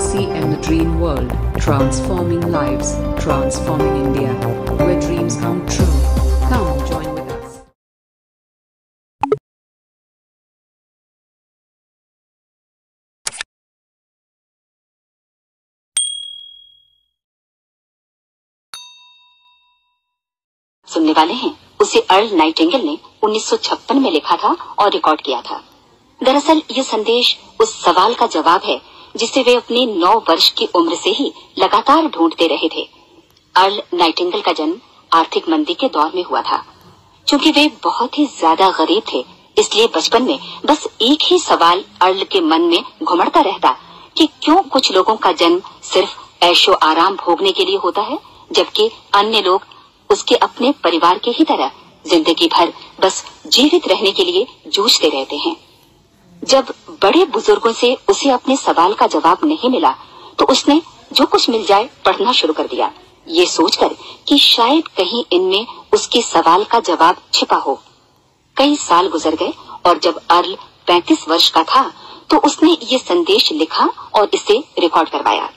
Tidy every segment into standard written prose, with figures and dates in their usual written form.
fantasy and the dream world, transforming lives, transforming India, where dreams come true. Come join with us. सुनने वाले हैं, उसे earl Nightingale ने 1956 में लिखा था और रिकॉर्ड किया था। दरअसल ये संदेश उस सवाल का जवाब है जिसे वे अपनी 9 वर्ष की उम्र से ही लगातार ढूंढते रहे थे। अर्ल नाइटिंगेल का जन्म आर्थिक मंदी के दौर में हुआ था। चूंकि वे बहुत ही ज्यादा गरीब थे, इसलिए बचपन में बस एक ही सवाल अर्ल के मन में घुमड़ता रहता कि क्यों कुछ लोगों का जन्म सिर्फ ऐशो आराम भोगने के लिए होता है, जबकि अन्य लोग उसके अपने परिवार के ही तरह जिंदगी भर बस जीवित रहने के लिए जूझते रहते हैं। जब बड़े बुजुर्गों से उसे अपने सवाल का जवाब नहीं मिला, तो उसने जो कुछ मिल जाए पढ़ना शुरू कर दिया, ये सोचकर कि शायद कहीं इनमें उसके सवाल का जवाब छिपा हो। कई साल गुजर गए और जब अर्ल 35 वर्ष का था, तो उसने ये संदेश लिखा और इसे रिकॉर्ड करवाया।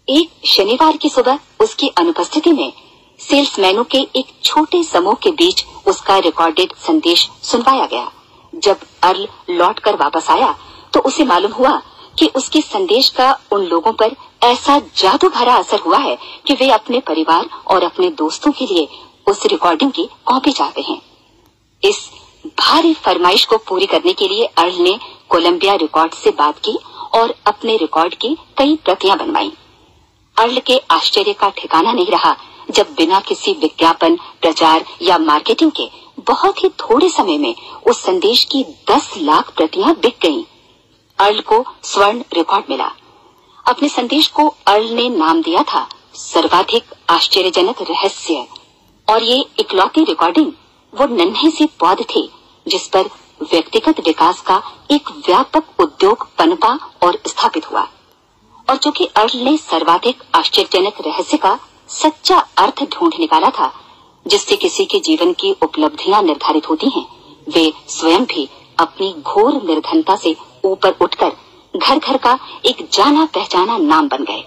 एक शनिवार की सुबह उसकी अनुपस्थिति में सेल्समैनों के एक छोटे समूह के बीच उसका रिकॉर्डेड संदेश सुनवाया गया। जब अर्ल लौटकर वापस आया, तो उसे मालूम हुआ कि उसके संदेश का उन लोगों पर ऐसा जादू भरा असर हुआ है कि वे अपने परिवार और अपने दोस्तों के लिए उस रिकॉर्डिंग की कॉपी चाहते हैं। इस भारी फरमाइश को पूरी करने के लिए अर्ल ने कोलंबिया रिकॉर्ड से बात की और अपने रिकॉर्ड की कई प्रतियां बनवाई। अर्ल के आश्चर्य का ठिकाना नहीं रहा जब बिना किसी विज्ञापन, प्रचार या मार्केटिंग के बहुत ही थोड़े समय में उस संदेश की 10 लाख प्रतियां बिक गईं। अर्ल को स्वर्ण रिकॉर्ड मिला। अपने संदेश को अर्ल ने नाम दिया था सर्वाधिक आश्चर्यजनक रहस्य, और ये इकलौती रिकॉर्डिंग वो नन्हे सी पौध थी जिस पर व्यक्तिगत विकास का एक व्यापक उद्योग पनपा और स्थापित हुआ। और चूंकि अर्ल ने सर्वाधिक आश्चर्यजनक रहस्य का सच्चा अर्थ ढूंढ निकाला था, जिससे किसी के जीवन की उपलब्धियां निर्धारित होती हैं, वे स्वयं भी अपनी घोर निर्धनता से ऊपर उठकर घर घर का एक जाना पहचाना नाम बन गए।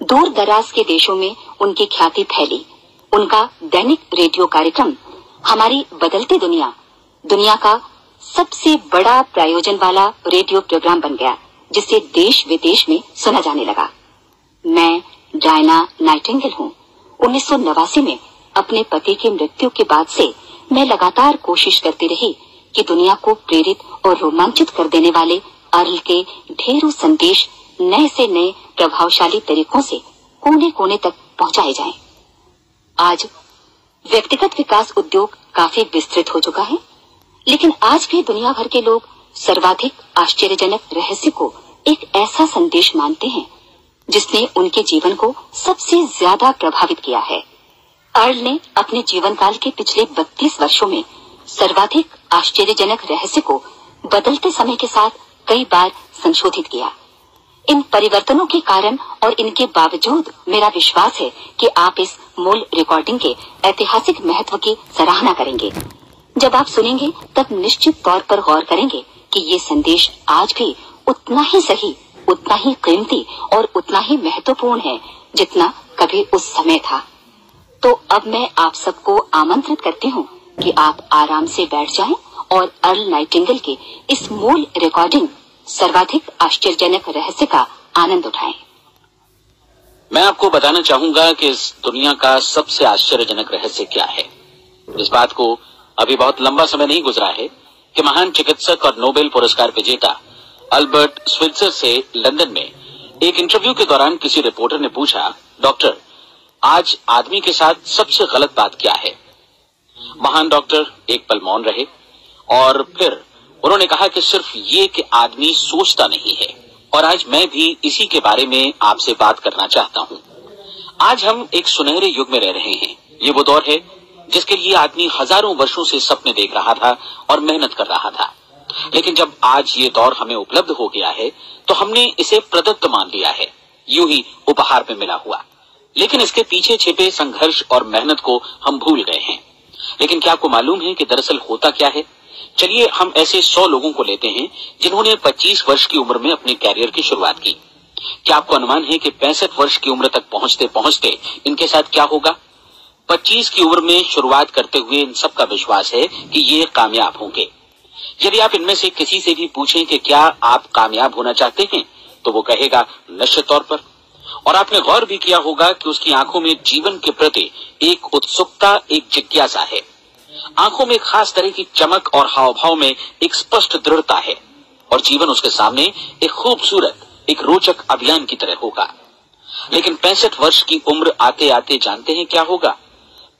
दूर दराज के देशों में उनकी ख्याति फैली। उनका दैनिक रेडियो कार्यक्रम हमारी बदलती दुनिया का सबसे बड़ा प्रायोजन वाला रेडियो प्रोग्राम बन गया, जिसे देश विदेश में सुना जाने लगा। मैं डायना नाइटिंगेल हूँ। 1989 में अपने पति की मृत्यु के बाद से मैं लगातार कोशिश करती रही कि दुनिया को प्रेरित और रोमांचित कर देने वाले अर्ल के ढेरों संदेश नए से नए प्रभावशाली तरीकों से कोने कोने तक पहुंचाए जाएं। आज व्यक्तिगत विकास उद्योग काफी विस्तृत हो चुका है, लेकिन आज भी दुनिया भर के लोग सर्वाधिक आश्चर्यजनक रहस्य को एक ऐसा संदेश मानते हैं जिसने उनके जीवन को सबसे ज्यादा प्रभावित किया है। अर्ल ने अपने जीवन काल के पिछले 32 वर्षों में सर्वाधिक आश्चर्यजनक रहस्य को बदलते समय के साथ कई बार संशोधित किया। इन परिवर्तनों के कारण और इनके बावजूद मेरा विश्वास है कि आप इस मूल रिकॉर्डिंग के ऐतिहासिक महत्व की सराहना करेंगे। जब आप सुनेंगे तब निश्चित तौर पर गौर करेंगे कि ये संदेश आज भी उतना ही सही, उतना ही कीमती और उतना ही महत्वपूर्ण है जितना कभी उस समय था। तो अब मैं आप सबको आमंत्रित करती हूँ कि आप आराम से बैठ जाएं और अर्ल नाइटिंगेल के इस मूल रिकॉर्डिंग सर्वाधिक आश्चर्यजनक रहस्य का आनंद उठाएं। मैं आपको बताना चाहूंगा कि इस दुनिया का सबसे आश्चर्यजनक रहस्य क्या है। इस बात को अभी बहुत लंबा समय नहीं गुजरा है कि महान चिकित्सक और नोबेल पुरस्कार विजेता अल्बर्ट स्विट्जर से लंदन में एक इंटरव्यू के दौरान किसी रिपोर्टर ने पूछा, डॉक्टर, आज आदमी के साथ सबसे गलत बात क्या है? महान डॉक्टर एक पल मौन रहे और फिर उन्होंने कहा कि सिर्फ ये कि आदमी सोचता नहीं है। और आज मैं भी इसी के बारे में आपसे बात करना चाहता हूँ। आज हम एक सुनहरे युग में रह रहे हैं। ये वो दौर है जिसके लिए आदमी हजारों वर्षों से सपने देख रहा था और मेहनत कर रहा था, लेकिन जब आज ये दौर हमें उपलब्ध हो गया है तो हमने इसे प्रदत्त मान लिया है, यूं ही उपहार में मिला हुआ। लेकिन इसके पीछे छिपे संघर्ष और मेहनत को हम भूल गए हैं। लेकिन क्या आपको मालूम है कि दरअसल होता क्या है? चलिए हम ऐसे 100 लोगों को लेते हैं जिन्होंने 25 वर्ष की उम्र में अपने कैरियर की शुरुआत की। क्या आपको अनुमान है कि 65 वर्ष की उम्र तक पहुंचते पहुंचते इनके साथ क्या होगा? 25 की उम्र में शुरुआत करते हुए इन सबका विश्वास है कि ये कामयाब होंगे। यदि आप इनमें से किसी से भी पूछें कि क्या आप कामयाब होना चाहते हैं, तो वो कहेगा निश्चित तौर पर। और आपने गौर भी किया होगा कि उसकी आंखों में जीवन के प्रति एक उत्सुकता, एक जिज्ञासा है। आंखों में खास तरह की चमक और हाव भाव में एक स्पष्ट दृढ़ता है और जीवन उसके सामने एक खूबसूरत, एक रोचक अभियान की तरह होगा। लेकिन 65 वर्ष की उम्र आते आते जानते हैं क्या होगा?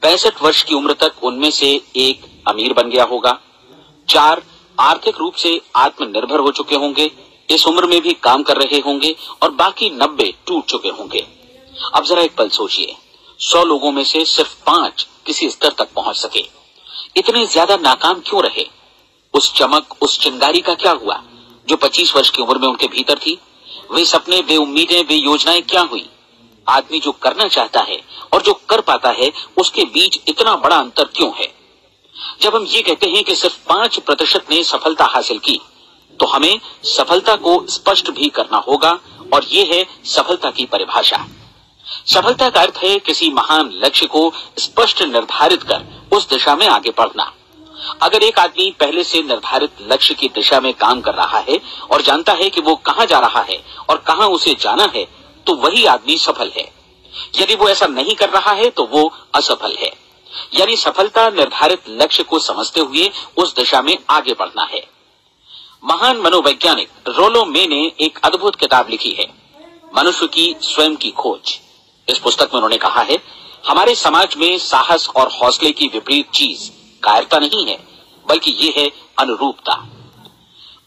65 वर्ष की उम्र तक उनमें से एक अमीर बन गया होगा, 4 आर्थिक रूप से आत्मनिर्भर हो चुके होंगे, इस उम्र में भी काम कर रहे होंगे और बाकी 90 टूट चुके होंगे। अब जरा एक पल सोचिए, 100 लोगों में से सिर्फ 5 किसी स्तर तक पहुंच सके। इतने ज्यादा नाकाम क्यों रहे? उस चमक, उस चिंगारी का क्या हुआ जो 25 वर्ष की उम्र में उनके भीतर थी? वे सपने, वे उम्मीदें, वे योजनाएं क्या हुई? आदमी जो करना चाहता है और जो कर पाता है, उसके बीच इतना बड़ा अंतर क्यों है? जब हम ये कहते हैं कि सिर्फ 5% ने सफलता हासिल की, तो हमें सफलता को स्पष्ट भी करना होगा और ये है सफलता की परिभाषा। सफलता का अर्थ है किसी महान लक्ष्य को स्पष्ट निर्धारित कर उस दिशा में आगे बढ़ना। अगर एक आदमी पहले से निर्धारित लक्ष्य की दिशा में काम कर रहा है और जानता है कि वो कहां जा रहा है और कहां उसे जाना है, तो वही आदमी सफल है। यदि वो ऐसा नहीं कर रहा है तो वो असफल है। यानी सफलता निर्धारित लक्ष्य को समझते हुए उस दिशा में आगे बढ़ना है। महान मनोवैज्ञानिक रोलो मे ने एक अद्भुत किताब लिखी है, मनुष्य की स्वयं की खोज। इस पुस्तक में उन्होंने कहा है, हमारे समाज में साहस और हौसले की विपरीत चीज कायरता नहीं है, बल्कि ये है अनुरूपता।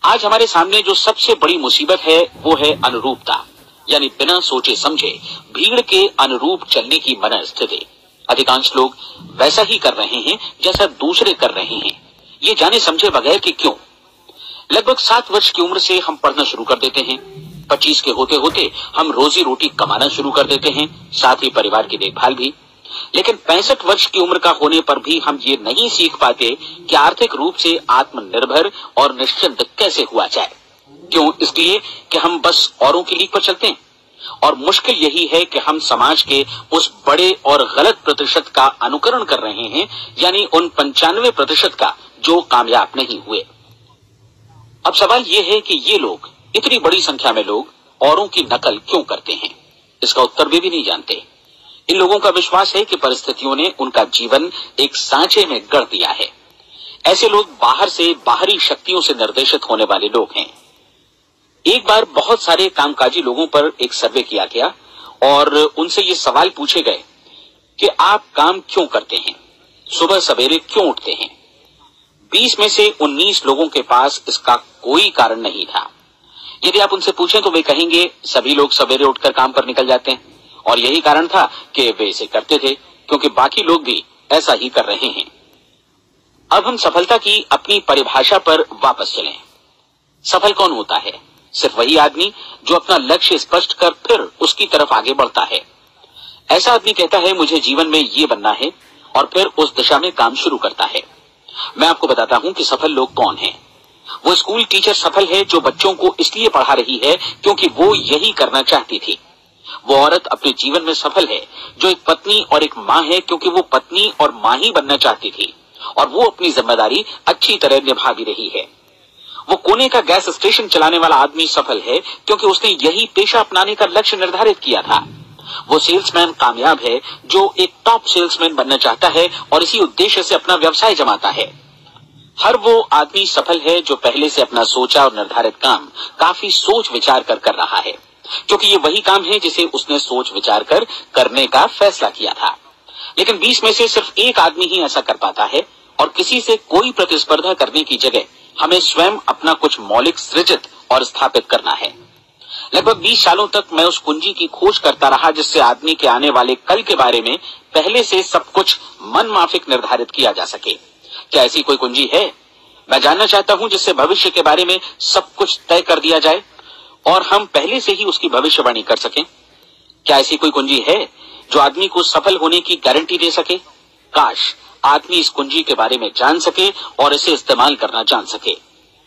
आज हमारे सामने जो सबसे बड़ी मुसीबत है वो है अनुरूपता, यानी बिना सोचे समझे भीड़ के अनुरूप चलने की मनस्थिति। अधिकांश लोग वैसा ही कर रहे हैं जैसा दूसरे कर रहे हैं, ये जाने समझे बगैर कि क्यों। लगभग 7 वर्ष की उम्र से हम पढ़ना शुरू कर देते हैं, 25 के होते होते हम रोजी रोटी कमाना शुरू कर देते हैं, साथ ही परिवार की देखभाल भी। लेकिन 65 वर्ष की उम्र का होने पर भी हम ये नहीं सीख पाते कि आर्थिक रूप से आत्मनिर्भर और निश्चिंत कैसे हुआ जाए। क्यों? इसलिए कि हम बस औरों की लीक पर चलते हैं। और मुश्किल यही है कि हम समाज के उस बड़े और गलत प्रतिशत का अनुकरण कर रहे हैं, यानी उन 95% का जो कामयाब नहीं हुए। अब सवाल यह है कि ये लोग, इतनी बड़ी संख्या में लोग, औरों की नकल क्यों करते हैं? इसका उत्तर वे भी नहीं जानते। इन लोगों का विश्वास है कि परिस्थितियों ने उनका जीवन एक सांचे में गढ़ दिया है। ऐसे लोग बाहर से बाहरी शक्तियों से निर्देशित होने वाले लोग हैं। एक बार बहुत सारे कामकाजी लोगों पर एक सर्वे किया गया और उनसे ये सवाल पूछे गए कि आप काम क्यों करते हैं, सुबह सवेरे क्यों उठते हैं? 20 में से 19 लोगों के पास इसका कोई कारण नहीं था। यदि आप उनसे पूछें तो वे कहेंगे सभी लोग सवेरे उठकर काम पर निकल जाते हैं और यही कारण था कि वे इसे करते थे क्योंकि बाकी लोग भी ऐसा ही कर रहे हैं। अब हम सफलता की अपनी परिभाषा पर वापस चलें। सफल कौन होता है? सिर्फ वही आदमी जो अपना लक्ष्य स्पष्ट कर फिर उसकी तरफ आगे बढ़ता है। ऐसा आदमी कहता है मुझे जीवन में ये बनना है और फिर उस दिशा में काम शुरू करता है। मैं आपको बताता हूं कि सफल लोग कौन हैं। वो स्कूल टीचर सफल है जो बच्चों को इसलिए पढ़ा रही है क्योंकि वो यही करना चाहती थी। वो औरत अपने जीवन में सफल है जो एक पत्नी और एक माँ है क्योंकि वो पत्नी और माँ ही बनना चाहती थी और वो अपनी जिम्मेदारी अच्छी तरह निभा भी रही है। वो कोने का गैस स्टेशन चलाने वाला आदमी सफल है क्योंकि उसने यही पेशा अपनाने का लक्ष्य निर्धारित किया था। वो सेल्समैन कामयाब है जो एक टॉप सेल्समैन बनना चाहता है और इसी उद्देश्य से अपना व्यवसाय जमाता है। हर वो आदमी सफल है जो पहले से अपना सोचा और निर्धारित काम काफी सोच विचार कर रहा है, क्योंकि ये वही काम है जिसे उसने सोच विचार कर करने का फैसला किया था। लेकिन 20 में से सिर्फ एक आदमी ही ऐसा कर पाता है और किसी से कोई प्रतिस्पर्धा करने की जगह हमें स्वयं अपना कुछ मौलिक सृजित और स्थापित करना है। लगभग 20 सालों तक मैं उस कुंजी की खोज करता रहा जिससे आदमी के आने वाले कल के बारे में पहले से सब कुछ मन माफिक निर्धारित किया जा सके। क्या ऐसी कोई कुंजी है? मैं जानना चाहता हूं जिससे भविष्य के बारे में सब कुछ तय कर दिया जाए और हम पहले से ही उसकी भविष्यवाणी कर सकें। क्या ऐसी कोई कुंजी है जो आदमी को सफल होने की गारंटी दे सके? काश आदमी इस कुंजी के बारे में जान सके और इसे इस्तेमाल करना जान सके।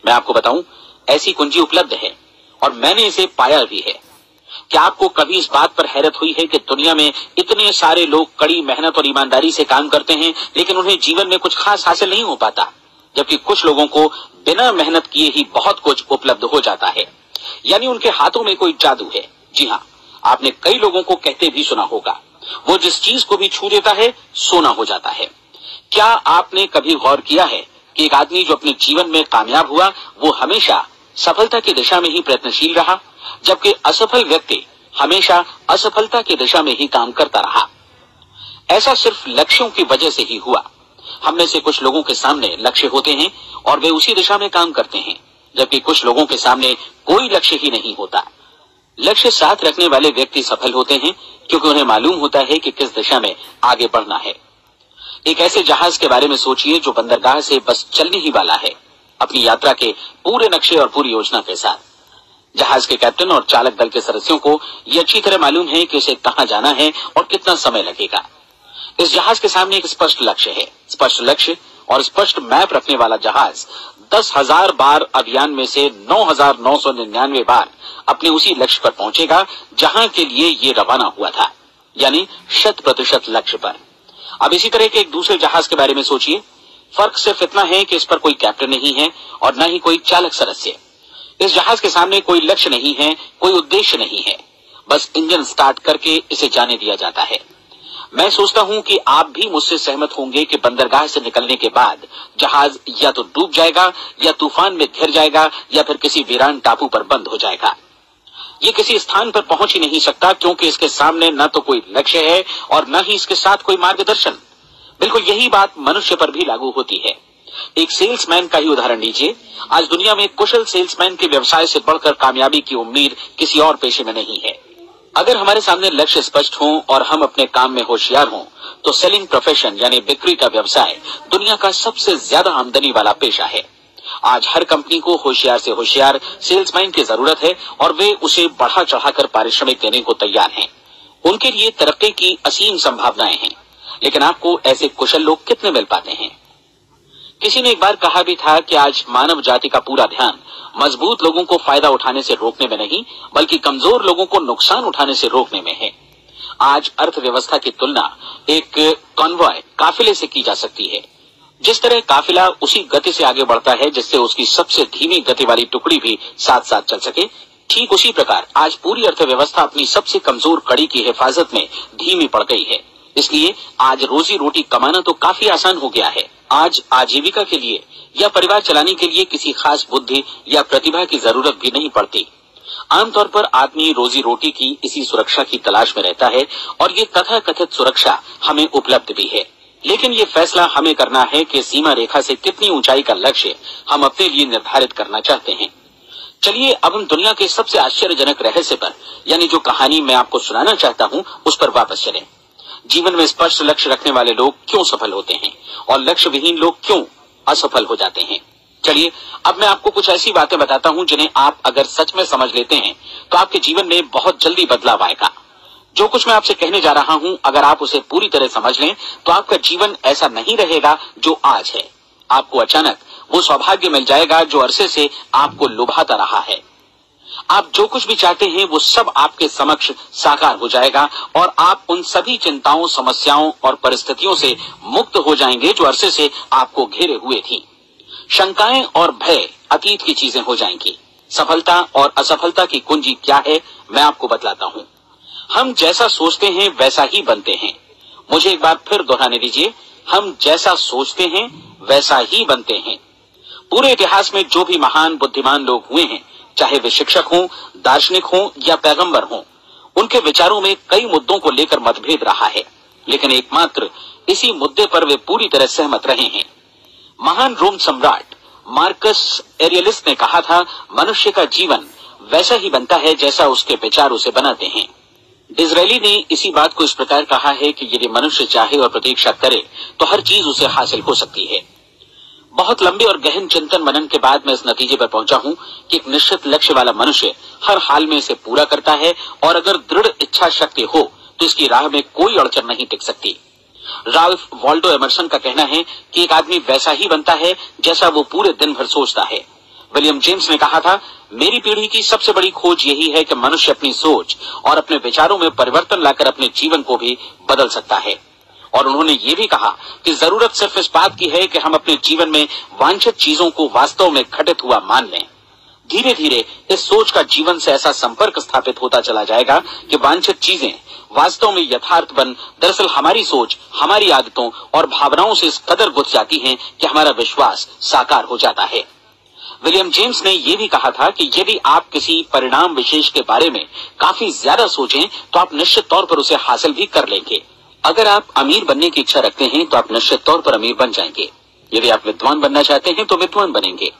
मैं आपको बताऊं, ऐसी कुंजी उपलब्ध है और मैंने इसे पाया भी है। क्या आपको कभी इस बात पर हैरत हुई है कि दुनिया में इतने सारे लोग कड़ी मेहनत और ईमानदारी से काम करते हैं, लेकिन उन्हें जीवन में कुछ खास हासिल नहीं हो पाता, जबकि कुछ लोगों को बिना मेहनत किए ही बहुत कुछ उपलब्ध हो जाता है, यानी उनके हाथों में कोई जादू है। जी हाँ, आपने कई लोगों को कहते भी सुना होगा, वो जिस चीज को भी छू देता है सोना हो जाता है। क्या आपने कभी गौर किया है कि एक आदमी जो अपने जीवन में कामयाब हुआ, वो हमेशा सफलता की दिशा में ही प्रयत्नशील रहा, जबकि असफल व्यक्ति हमेशा असफलता की दिशा में ही काम करता रहा। ऐसा सिर्फ लक्ष्यों की वजह से ही हुआ। हम में से कुछ लोगों के सामने लक्ष्य होते हैं और वे उसी दिशा में काम करते हैं, जबकि कुछ लोगों के सामने कोई लक्ष्य ही नहीं होता। लक्ष्य साथ रखने वाले व्यक्ति सफल होते हैं, क्योंकि उन्हें मालूम होता है कि किस दिशा में आगे बढ़ना है। एक ऐसे जहाज के बारे में सोचिए जो बंदरगाह से बस चलने ही वाला है, अपनी यात्रा के पूरे नक्शे और पूरी योजना के साथ। जहाज के कैप्टन और चालक दल के सदस्यों को यह अच्छी तरह मालूम है कि उसे कहां जाना है और कितना समय लगेगा। इस जहाज के सामने एक स्पष्ट लक्ष्य है। स्पष्ट लक्ष्य और स्पष्ट मैप रखने वाला जहाज 10,000 बार अभियान में से 9,999 बार अपने उसी लक्ष्य पर पहुंचेगा जहां के लिए ये रवाना हुआ था, यानी 100% लक्ष्य पर। अब इसी तरह के एक दूसरे जहाज के बारे में सोचिए। फर्क सिर्फ इतना है कि इस पर कोई कैप्टन नहीं है और न ही कोई चालक सदस्य। इस जहाज के सामने कोई लक्ष्य नहीं है, कोई उद्देश्य नहीं है, बस इंजन स्टार्ट करके इसे जाने दिया जाता है। मैं सोचता हूं कि आप भी मुझसे सहमत होंगे कि बंदरगाह से निकलने के बाद जहाज या तो डूब जाएगा, या तूफान में घिर जाएगा, या फिर किसी वीरान टापू पर बंद हो जाएगा। ये किसी स्थान पर पहुंच ही नहीं सकता, क्योंकि इसके सामने न तो कोई लक्ष्य है और न ही इसके साथ कोई मार्गदर्शन। बिल्कुल यही बात मनुष्य पर भी लागू होती है। एक सेल्समैन का ही उदाहरण लीजिए। आज दुनिया में कुशल सेल्समैन के व्यवसाय से बढ़कर कामयाबी की उम्मीद किसी और पेशे में नहीं है। अगर हमारे सामने लक्ष्य स्पष्ट हो और हम अपने काम में होशियार हों, तो सेलिंग प्रोफेशन यानी बिक्री का व्यवसाय दुनिया का सबसे ज्यादा आमदनी वाला पेशा है। आज हर कंपनी को होशियार से होशियार सेल्समैन की जरूरत है और वे उसे बढ़ा चढ़ाकर पारिश्रमिक देने को तैयार हैं। उनके लिए तरक्की की असीम संभावनाएं हैं, लेकिन आपको ऐसे कुशल लोग कितने मिल पाते हैं? किसी ने एक बार कहा भी था कि आज मानव जाति का पूरा ध्यान मजबूत लोगों को फायदा उठाने से रोकने में नहीं, बल्कि कमजोर लोगों को नुकसान उठाने से रोकने में है। आज अर्थव्यवस्था की तुलना एक कॉन्वॉय काफिले से की जा सकती है। जिस तरह काफिला उसी गति से आगे बढ़ता है जिससे उसकी सबसे धीमी गति वाली टुकड़ी भी साथ साथ चल सके, ठीक उसी प्रकार आज पूरी अर्थव्यवस्था अपनी सबसे कमजोर कड़ी की हिफाजत में धीमी पड़ गई है। इसलिए आज रोजी रोटी कमाना तो काफी आसान हो गया है। आज आजीविका के लिए या परिवार चलाने के लिए किसी खास बुद्धि या प्रतिभा की जरूरत भी नहीं पड़ती। आमतौर पर आदमी रोजी रोटी की इसी सुरक्षा की तलाश में रहता है और ये तथाकथित सुरक्षा हमें उपलब्ध भी है। लेकिन ये फैसला हमें करना है कि सीमा रेखा से कितनी ऊंचाई का लक्ष्य हम अपने लिए निर्धारित करना चाहते हैं। चलिए अब हम दुनिया के सबसे आश्चर्यजनक रहस्य पर, यानी जो कहानी मैं आपको सुनाना चाहता हूं, उस पर वापस चलें। जीवन में स्पष्ट लक्ष्य रखने वाले लोग क्यों सफल होते हैं और लक्ष्य विहीन लोग क्यों असफल हो जाते हैं? चलिए अब मैं आपको कुछ ऐसी बातें बताता हूं जिन्हें आप अगर सच में समझ लेते हैं तो आपके जीवन में बहुत जल्दी बदलाव आएगा। जो कुछ मैं आपसे कहने जा रहा हूं, अगर आप उसे पूरी तरह समझ लें तो आपका जीवन ऐसा नहीं रहेगा जो आज है। आपको अचानक वो सौभाग्य मिल जाएगा जो अरसे से आपको लुभाता रहा है। आप जो कुछ भी चाहते हैं वो सब आपके समक्ष साकार हो जाएगा और आप उन सभी चिंताओं, समस्याओं और परिस्थितियों से मुक्त हो जाएंगे जो अरसे से आपको घेरे हुए थी। शंकाएं और भय अतीत की चीजें हो जाएंगी। सफलता और असफलता की कुंजी क्या है, मैं आपको बतलाता हूं। हम जैसा सोचते हैं वैसा ही बनते हैं। मुझे एक बार फिर दोहराने दीजिए, हम जैसा सोचते हैं वैसा ही बनते हैं। पूरे इतिहास में जो भी महान बुद्धिमान लोग हुए हैं, चाहे वे शिक्षक हों, दार्शनिक हों या पैगंबर हों, उनके विचारों में कई मुद्दों को लेकर मतभेद रहा है, लेकिन एकमात्र इसी मुद्दे पर वे पूरी तरह सहमत रहे हैं। महान रोम सम्राट मार्कस एरियलिस ने कहा था, मनुष्य का जीवन वैसा ही बनता है जैसा उसके विचार उसे बनाते हैं। डिज़रायली ने इसी बात को इस प्रकार कहा है कि यदि मनुष्य चाहे और प्रतीक्षा करे तो हर चीज उसे हासिल हो सकती है। बहुत लंबे और गहन चिंतन मनन के बाद मैं इस नतीजे पर पहुंचा हूं कि एक निश्चित लक्ष्य वाला मनुष्य हर हाल में इसे पूरा करता है और अगर दृढ़ इच्छा शक्ति हो तो इसकी राह में कोई अड़चन नहीं टिक सकती। राल्फ वाल्डो एमर्सन का कहना है कि एक आदमी वैसा ही बनता है जैसा वो पूरे दिन भर सोचता है। विलियम जेम्स ने कहा था, मेरी पीढ़ी की सबसे बड़ी खोज यही है कि मनुष्य अपनी सोच और अपने विचारों में परिवर्तन लाकर अपने जीवन को भी बदल सकता है। और उन्होंने ये भी कहा कि जरूरत सिर्फ इस बात की है कि हम अपने जीवन में वांछित चीजों को वास्तव में घटित हुआ मान लें। धीरे धीरे इस सोच का जीवन से ऐसा संपर्क स्थापित होता चला जाएगा कि वांछित चीजें वास्तव में यथार्थ बन दरअसल हमारी सोच, हमारी आदतों और भावनाओं से इस कदर गुथ जाती हैं कि हमारा विश्वास साकार हो जाता है। विलियम जेम्स ने यह भी कहा था कि यदि आप किसी परिणाम विशेष के बारे में काफी ज्यादा सोचें तो आप निश्चित तौर पर उसे हासिल भी कर लेंगे। अगर आप अमीर बनने की इच्छा रखते हैं तो आप निश्चित तौर पर अमीर बन जाएंगे। यदि आप विद्वान बनना चाहते हैं तो विद्वान बनेंगे।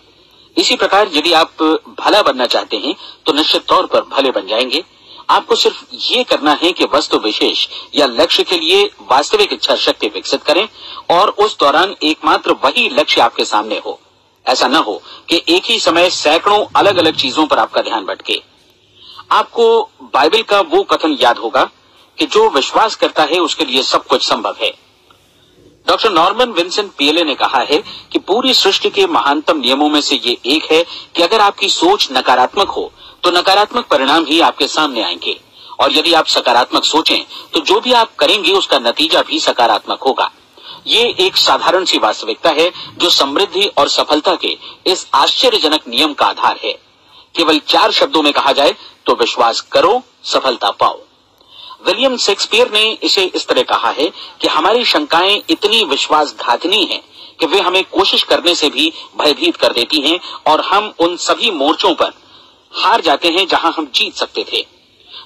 इसी प्रकार यदि आप भला बनना चाहते हैं तो निश्चित तौर पर भले बन जाएंगे। आपको सिर्फ ये करना है कि वस्तु विशेष या लक्ष्य के लिए वास्तविक इच्छा शक्ति विकसित करें और उस दौरान एकमात्र वही लक्ष्य आपके सामने हो। ऐसा न हो कि एक ही समय सैकड़ों अलग अलग चीजों पर आपका ध्यान भटके। आपको बाइबल का वो कथन याद होगा कि जो विश्वास करता है उसके लिए सब कुछ संभव है। डॉक्टर नॉर्मन विंसेंट पीएले ने कहा है कि पूरी सृष्टि के महानतम नियमों में से ये एक है कि अगर आपकी सोच नकारात्मक हो तो नकारात्मक परिणाम ही आपके सामने आएंगे, और यदि आप सकारात्मक सोचें तो जो भी आप करेंगे उसका नतीजा भी सकारात्मक होगा। ये एक साधारण सी वास्तविकता है जो समृद्धि और सफलता के इस आश्चर्यजनक नियम का आधार है। केवल 4 शब्दों में कहा जाए तो विश्वास करो, सफलता पाओ। विलियम शेक्सपियर ने इसे इस तरह कहा है कि हमारी शंकाएं इतनी विश्वासघातनी हैं कि वे हमें कोशिश करने से भी भयभीत कर देती हैं और हम उन सभी मोर्चों पर हार जाते हैं जहां हम जीत सकते थे।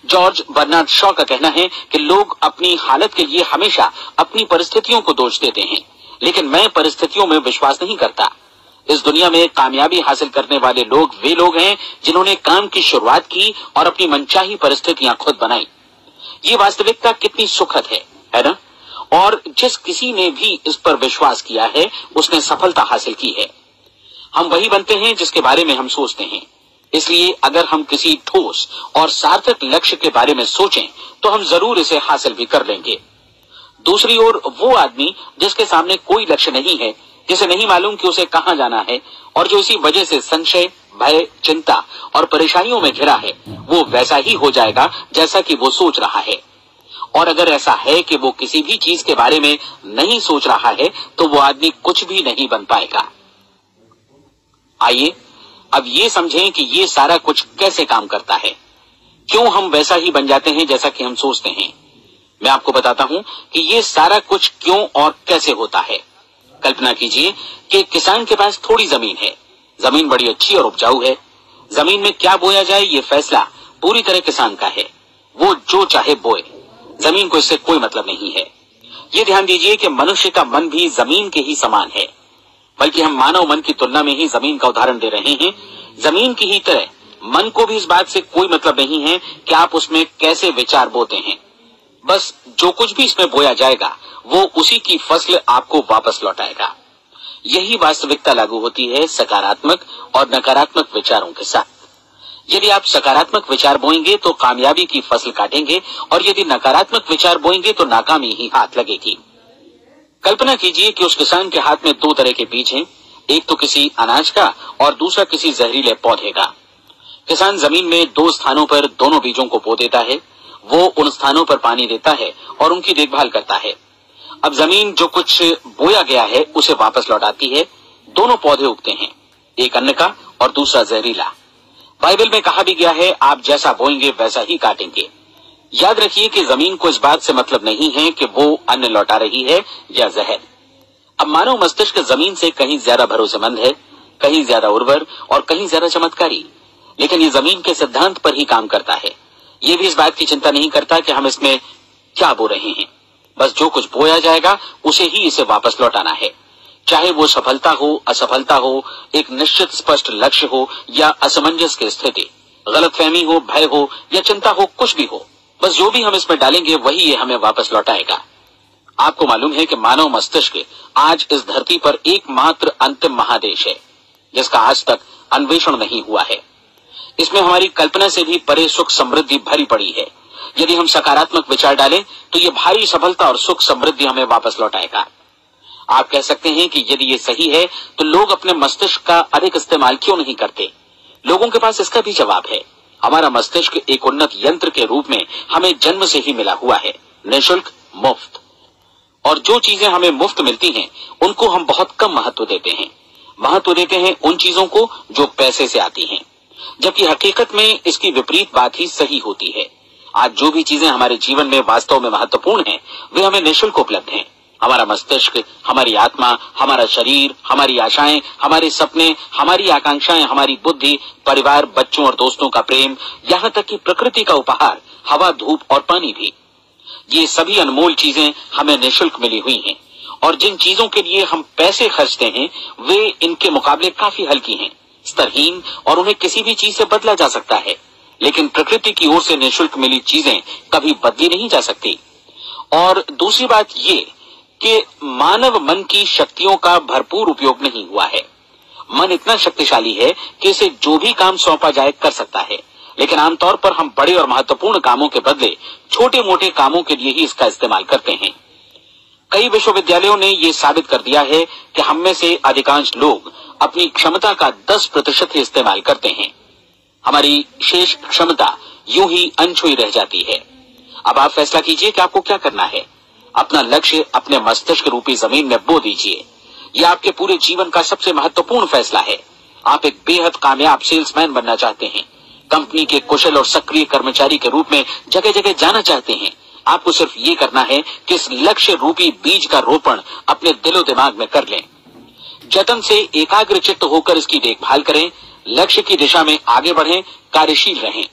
जॉर्ज बर्नार्ड शॉ का कहना है कि लोग अपनी हालत के लिए हमेशा अपनी परिस्थितियों को दोष देते हैं, लेकिन मैं परिस्थितियों में विश्वास नहीं करता। इस दुनिया में कामयाबी हासिल करने वाले लोग वे लोग हैं जिन्होंने काम की शुरुआत की और अपनी मनचाही परिस्थितियां खुद बनाई। ये वास्तविकता कितनी सुखद है ना? और जिस किसी ने भी इस पर विश्वास किया है उसने सफलता हासिल की है। हम वही बनते हैं जिसके बारे में हम सोचते हैं। इसलिए अगर हम किसी ठोस और सार्थक लक्ष्य के बारे में सोचें तो हम जरूर इसे हासिल भी कर लेंगे। दूसरी ओर वो आदमी जिसके सामने कोई लक्ष्य नहीं है, जिसे नहीं मालूम कि उसे कहां जाना है और जो इसी वजह से संशय, भय, चिंता और परेशानियों में घिरा है, वो वैसा ही हो जाएगा जैसा कि वो सोच रहा है। और अगर ऐसा है कि वो किसी भी चीज के बारे में नहीं सोच रहा है तो वो आदमी कुछ भी नहीं बन पाएगा। आइए अब ये समझें कि ये सारा कुछ कैसे काम करता है, क्यों हम वैसा ही बन जाते हैं जैसा कि हम सोचते हैं। मैं आपको बताता हूं कि ये सारा कुछ क्यों और कैसे होता है। कल्पना कीजिए कि किसान के पास थोड़ी जमीन है। जमीन बड़ी अच्छी और उपजाऊ है। जमीन में क्या बोया जाए ये फैसला पूरी तरह किसान का है। वो जो चाहे बोए, जमीन को इससे कोई मतलब नहीं है। ये ध्यान दीजिए कि मनुष्य का मन भी जमीन के ही समान है, बल्कि हम मानव मन की तुलना में ही जमीन का उदाहरण दे रहे हैं। जमीन की ही तरह मन को भी इस बात से कोई मतलब नहीं है कि आप उसमें कैसे विचार बोते हैं। बस जो कुछ भी इसमें बोया जाएगा वो उसी की फसल आपको वापस लौटाएगा। यही वास्तविकता लागू होती है सकारात्मक और नकारात्मक विचारों के साथ। यदि आप सकारात्मक विचार बोएंगे तो कामयाबी की फसल काटेंगे, और यदि नकारात्मक विचार बोएंगे तो नाकामी ही हाथ लगेगी। कल्पना कीजिए कि उस किसान के हाथ में 2 तरह के बीज हैं, एक तो किसी अनाज का और दूसरा किसी जहरीले पौधे का। किसान जमीन में 2 स्थानों पर दोनों बीजों को बो देता है। वो उन स्थानों पर पानी देता है और उनकी देखभाल करता है। अब जमीन जो कुछ बोया गया है उसे वापस लौटाती है। दोनों पौधे उगते हैं, एक अन्न का और दूसरा जहरीला। बाइबल में कहा भी गया है, आप जैसा बोएंगे वैसा ही काटेंगे। याद रखिए कि जमीन को इस बात से मतलब नहीं है कि वो अन्न लौटा रही है या जहर। अब मानव मस्तिष्क जमीन से कहीं ज्यादा भरोसेमंद है, कहीं ज्यादा उर्वर और कहीं ज्यादा चमत्कारी, लेकिन ये जमीन के सिद्धांत पर ही काम करता है। ये भी इस बात की चिंता नहीं करता कि हम इसमें क्या बो रहे हैं। बस जो कुछ बोया जाएगा उसे ही इसे वापस लौटाना है, चाहे वो सफलता हो, असफलता हो, एक निश्चित स्पष्ट लक्ष्य हो या असमंजस की स्थिति, गलतफहमी हो, भय हो या चिंता हो, कुछ भी हो। बस जो भी हम इसमें डालेंगे वही ये हमें वापस लौटाएगा। आपको मालूम है कि मानव मस्तिष्क आज इस धरती पर एकमात्र अंतिम महादेश है जिसका आज तक अन्वेषण नहीं हुआ है। इसमें हमारी कल्पना से भी परे सुख समृद्धि भरी पड़ी है। यदि हम सकारात्मक विचार डालें तो ये भारी सफलता और सुख समृद्धि हमें वापस लौटाएगा। आप कह सकते हैं कि यदि ये सही है तो लोग अपने मस्तिष्क का अधिक इस्तेमाल क्यों नहीं करते? लोगों के पास इसका भी जवाब है। हमारा मस्तिष्क एक उन्नत यंत्र के रूप में हमें जन्म से ही मिला हुआ है, निःशुल्क, मुफ्त। और जो चीजें हमें मुफ्त मिलती हैं उनको हम बहुत कम महत्व देते हैं। महत्व देते हैं उन चीजों को जो पैसे से आती हैं, जबकि हकीकत में इसकी विपरीत बात ही सही होती है। आज जो भी चीजें हमारे जीवन में वास्तव में महत्वपूर्ण हैं, वे हमें निःशुल्क उपलब्ध हैं। हमारा मस्तिष्क, हमारी आत्मा, हमारा शरीर, हमारी आशाएं, हमारे सपने, हमारी आकांक्षाएं, हमारी बुद्धि, परिवार, बच्चों और दोस्तों का प्रेम, यहाँ तक कि प्रकृति का उपहार, हवा, धूप और पानी भी, ये सभी अनमोल चीजें हमें निःशुल्क मिली हुई हैं। और जिन चीजों के लिए हम पैसे खर्चते हैं वे इनके मुकाबले काफी हल्की हैं, स्तरहीन, और उन्हें किसी भी चीज से बदला जा सकता है। लेकिन प्रकृति की ओर से निःशुल्क मिली चीजें कभी बदली नहीं जा सकती। और दूसरी बात ये कि मानव मन की शक्तियों का भरपूर उपयोग नहीं हुआ है। मन इतना शक्तिशाली है कि इसे जो भी काम सौंपा जाए कर सकता है, लेकिन आमतौर पर हम बड़े और महत्वपूर्ण कामों के बदले छोटे मोटे कामों के लिए ही इसका इस्तेमाल करते हैं। कई विश्वविद्यालयों ने यह साबित कर दिया है कि हम में से अधिकांश लोग अपनी क्षमता का 10% ही इस्तेमाल करते हैं। हमारी शेष क्षमता यूं ही अनछुई रह जाती है। अब आप फैसला कीजिए कि आपको क्या करना है। अपना लक्ष्य अपने मस्तिष्क रूपी जमीन में बो दीजिए। यह आपके पूरे जीवन का सबसे महत्वपूर्ण फैसला है। आप एक बेहद कामयाब सेल्समैन बनना चाहते हैं, कंपनी के कुशल और सक्रिय कर्मचारी के रूप में जगह जगह जाना चाहते हैं। आपको सिर्फ ये करना है कि इस लक्ष्य रूपी बीज का रोपण अपने दिलो दिमाग में कर लें। जतन से एकाग्रचित्त होकर इसकी देखभाल करें, लक्ष्य की दिशा में आगे बढ़ें, कार्यशील रहें,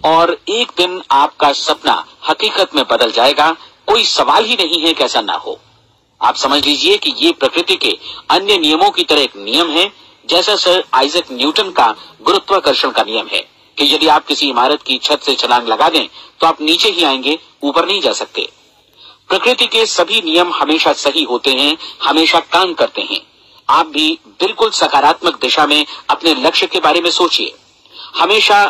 और एक दिन आपका सपना हकीकत में बदल जाएगा। कोई सवाल ही नहीं है कि ऐसा ना हो। आप समझ लीजिए कि ये प्रकृति के अन्य नियमों की तरह एक नियम है, जैसा सर आइजैक न्यूटन का गुरुत्वाकर्षण का नियम है कि यदि आप किसी इमारत की छत से छलांग लगा दें तो आप नीचे ही आएंगे, ऊपर नहीं जा सकते। प्रकृति के सभी नियम हमेशा सही होते हैं, हमेशा काम करते हैं। आप भी बिल्कुल सकारात्मक दिशा में अपने लक्ष्य के बारे में सोचिए। हमेशा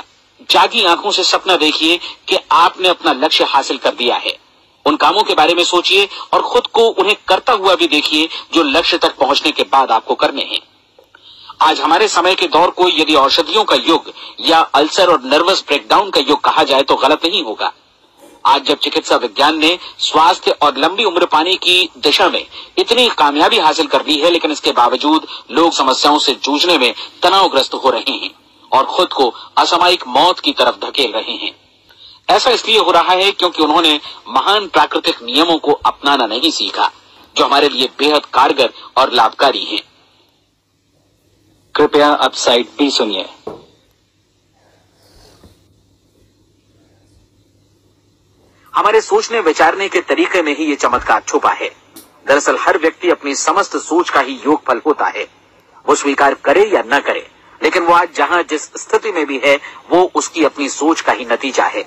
जागी आंखों से सपना देखिए कि आपने अपना लक्ष्य हासिल कर दिया है। उन कामों के बारे में सोचिए और खुद को उन्हें करता हुआ भी देखिए जो लक्ष्य तक पहुंचने के बाद आपको करने हैं। आज हमारे समय के दौर को यदि औषधियों का युग या अल्सर और नर्वस ब्रेकडाउन का युग कहा जाए तो गलत नहीं होगा। आज जब चिकित्सा विज्ञान ने स्वास्थ्य और लंबी उम्र पाने की दिशा में इतनी कामयाबी हासिल कर ली है, लेकिन इसके बावजूद लोग समस्याओं से जूझने में तनावग्रस्त हो रहे हैं और खुद को असामयिक मौत की तरफ धकेल रहे हैं। ऐसा इसलिए हो रहा है क्योंकि उन्होंने महान प्राकृतिक नियमों को अपनाना नहीं सीखा, जो हमारे लिए बेहद कारगर और लाभकारी हैं। कृपया अब साइड भी सुनिए। हमारे सोचने विचारने के तरीके में ही ये चमत्कार छुपा है। दरअसल हर व्यक्ति अपनी समस्त सोच का ही योगफल होता है। वो स्वीकार करे या न करे, लेकिन वो आज जहां जिस स्थिति में भी है वो उसकी अपनी सोच का ही नतीजा है।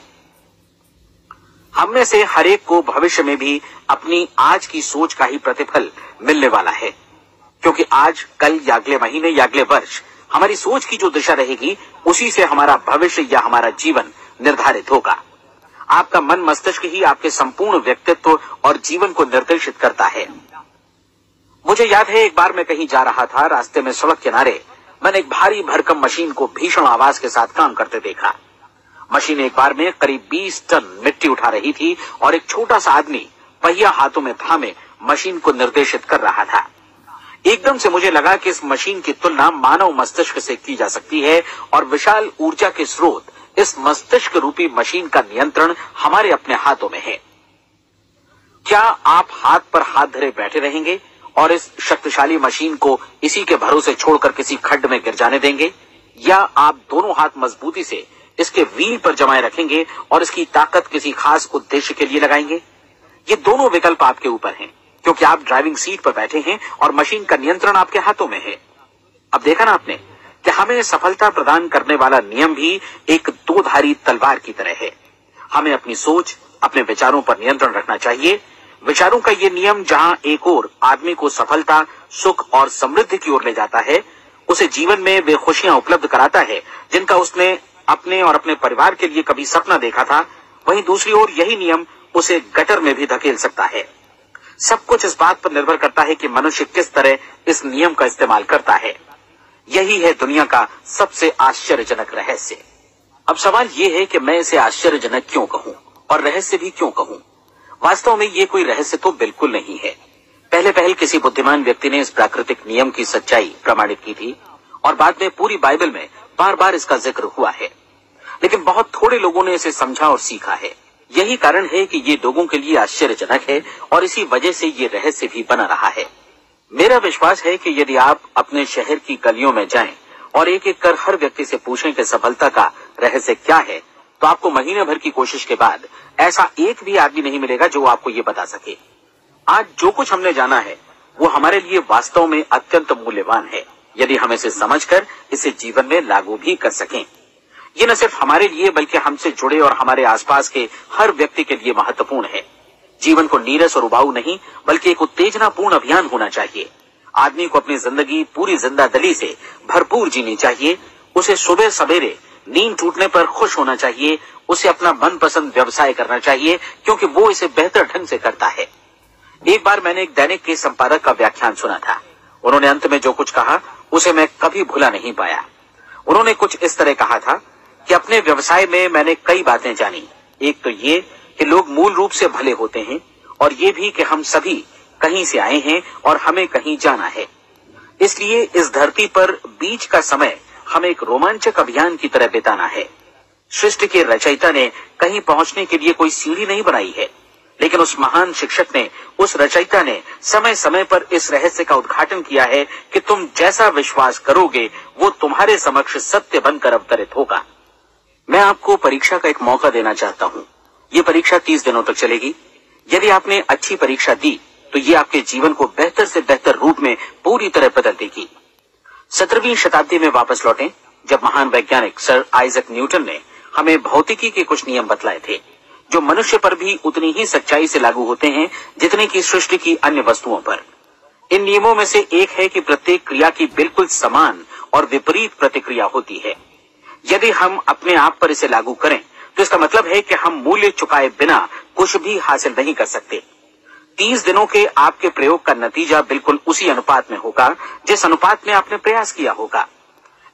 हम में से हर एक को भविष्य में भी अपनी आज की सोच का ही प्रतिफल मिलने वाला है, क्योंकि आज, कल या अगले महीने या अगले वर्ष हमारी सोच की जो दिशा रहेगी उसी से हमारा भविष्य या हमारा जीवन निर्धारित होगा। आपका मन मस्तिष्क ही आपके संपूर्ण व्यक्तित्व और जीवन को निर्देशित करता है। मुझे याद है एक बार मैं कहीं जा रहा था, रास्ते में सड़क किनारे मैंने एक भारी भरकम मशीन को भीषण आवाज के साथ काम करते देखा। मशीन एक बार में करीब 20 टन मिट्टी उठा रही थी और एक छोटा सा आदमी पहिया हाथों में थामे मशीन को निर्देशित कर रहा था। एकदम से मुझे लगा कि इस मशीन की तुलना मानव मस्तिष्क से की जा सकती है और विशाल ऊर्जा के स्रोत इस मस्तिष्क रूपी मशीन का नियंत्रण हमारे अपने हाथों में है। क्या आप हाथ पर हाथ धरे बैठे रहेंगे और इस शक्तिशाली मशीन को इसी के भरोसे छोड़कर किसी खड्ड में गिर जाने देंगे, या आप दोनों हाथ मजबूती से इसके व्हील पर जमाए रखेंगे और इसकी ताकत किसी खास उद्देश्य के लिए लगाएंगे? ये दोनों विकल्प आपके ऊपर हैं, क्योंकि आप ड्राइविंग सीट पर बैठे हैं और मशीन का नियंत्रण आपके हाथों में है। अब देखा ना आपने कि हमें सफलता प्रदान करने वाला नियम भी एक दोधारी तलवार की तरह है। हमें अपनी सोच, अपने विचारों पर नियंत्रण रखना चाहिए। विचारों का ये नियम जहां एक ओर आदमी को सफलता, सुख और समृद्धि की ओर ले जाता है, उसे जीवन में वे खुशियां उपलब्ध कराता है जिनका उसने अपने और अपने परिवार के लिए कभी सपना देखा था, वहीं दूसरी ओर यही नियम उसे गटर में भी धकेल सकता है। सब कुछ इस बात पर निर्भर करता है कि मनुष्य किस तरह इस नियम का इस्तेमाल करता है। यही है दुनिया का सबसे आश्चर्यजनक रहस्य। अब सवाल ये है कि मैं इसे आश्चर्यजनक क्यों कहूं और रहस्य भी क्यों कहूं। वास्तव में ये कोई रहस्य तो बिल्कुल नहीं है। पहले पहल किसी बुद्धिमान व्यक्ति ने इस प्राकृतिक नियम की सच्चाई प्रमाणित की थी और बाद में पूरी बाइबल में बार बार इसका जिक्र हुआ है, लेकिन बहुत थोड़े लोगों ने इसे समझा और सीखा है। यही कारण है कि ये लोगों के लिए आश्चर्यजनक है और इसी वजह से ये रहस्य भी बना रहा है। मेरा विश्वास है कि यदि आप अपने शहर की गलियों में जाएं और एक एक कर हर व्यक्ति से पूछें कि सफलता का रहस्य क्या है, तो आपको महीने भर की कोशिश के बाद ऐसा एक भी आदमी नहीं मिलेगा जो आपको ये बता सके। आज जो कुछ हमने जाना है वो हमारे लिए वास्तव में अत्यंत मूल्यवान है, यदि हम इसे समझकर इसे जीवन में लागू भी कर सकें। ये न सिर्फ हमारे लिए बल्कि हमसे जुड़े और हमारे आसपास के हर व्यक्ति के लिए महत्वपूर्ण है। जीवन को नीरस और उबाऊ नहीं बल्कि एक उत्तेजनापूर्ण अभियान होना चाहिए। आदमी को अपनी जिंदगी पूरी जिंदादिली से भरपूर जीनी चाहिए। उसे सुबह सवेरे नींद टूटने पर खुश होना चाहिए। उसे अपना मनपसंद व्यवसाय करना चाहिए क्योंकि वो इसे बेहतर ढंग से करता है। एक बार मैंने एक दैनिक के संपादक का व्याख्यान सुना था। उन्होंने अंत में जो कुछ कहा उसे मैं कभी भुला नहीं पाया। उन्होंने कुछ इस तरह कहा था कि अपने व्यवसाय में मैंने कई बातें जानी। एक तो ये कि लोग मूल रूप से भले होते हैं और ये भी कि हम सभी कहीं से आए हैं और हमें कहीं जाना है। इसलिए इस धरती पर बीच का समय हमें एक रोमांचक अभियान की तरह बिताना है। सृष्टि के रचयिता ने कहीं पहुंचने के लिए कोई सीढ़ी नहीं बनाई है, लेकिन उस महान शिक्षक ने, उस रचयिता ने समय समय पर इस रहस्य का उद्घाटन किया है कि तुम जैसा विश्वास करोगे वो तुम्हारे समक्ष सत्य बनकर अवतरित होगा। मैं आपको परीक्षा का एक मौका देना चाहता हूँ। ये परीक्षा 30 दिनों तक चलेगी। यदि आपने अच्छी परीक्षा दी तो ये आपके जीवन को बेहतर से बेहतर रूप में पूरी तरह बदल देगी। 17वीं शताब्दी में वापस लौटें, जब महान वैज्ञानिक सर आइजक न्यूटन ने हमें भौतिकी के कुछ नियम बतलाए थे जो मनुष्य पर भी उतनी ही सच्चाई से लागू होते हैं जितने की सृष्टि की अन्य वस्तुओं पर। इन नियमों में से एक है कि प्रत्येक क्रिया की बिल्कुल समान और विपरीत प्रतिक्रिया होती है। यदि हम अपने आप पर इसे लागू करें तो इसका मतलब है कि हम मूल्य चुकाए बिना कुछ भी हासिल नहीं कर सकते। 30 दिनों के आपके प्रयोग का नतीजा बिल्कुल उसी अनुपात में होगा जिस अनुपात में आपने प्रयास किया होगा।